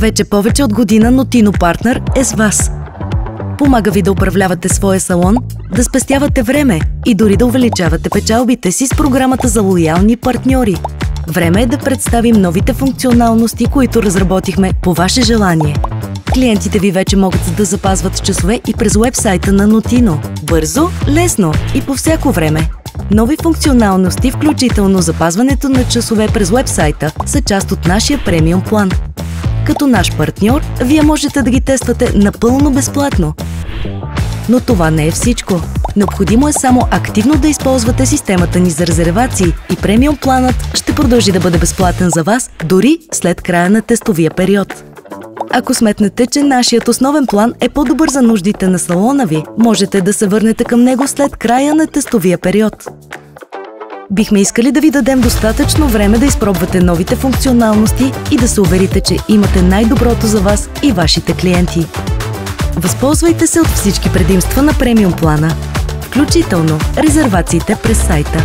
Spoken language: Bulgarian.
Вече повече от година Notino Partner е с вас. Помага ви да управлявате своя салон, да спестявате време и дори да увеличавате печалбите си с програмата за лоялни партньори. Време е да представим новите функционалности, които разработихме по ваше желание. Клиентите ви вече могат да запазват часове и през уебсайта на Notino. Бързо, лесно и по всяко време. Нови функционалности, включително запазването на часове през уебсайта, са част от нашия премиум план. Като наш партньор, вие можете да ги тествате напълно безплатно. Но това не е всичко. Необходимо е само активно да използвате системата ни за резервации и премиум планът ще продължи да бъде безплатен за вас дори след края на тестовия период. Ако сметнете, че нашият основен план е по-добър за нуждите на салона ви, можете да се върнете към него след края на тестовия период. Бихме искали да ви дадем достатъчно време да изпробвате новите функционалности и да се уверите, че имате най-доброто за вас и вашите клиенти. Възползвайте се от всички предимства на премиум плана, включително резервациите през сайта.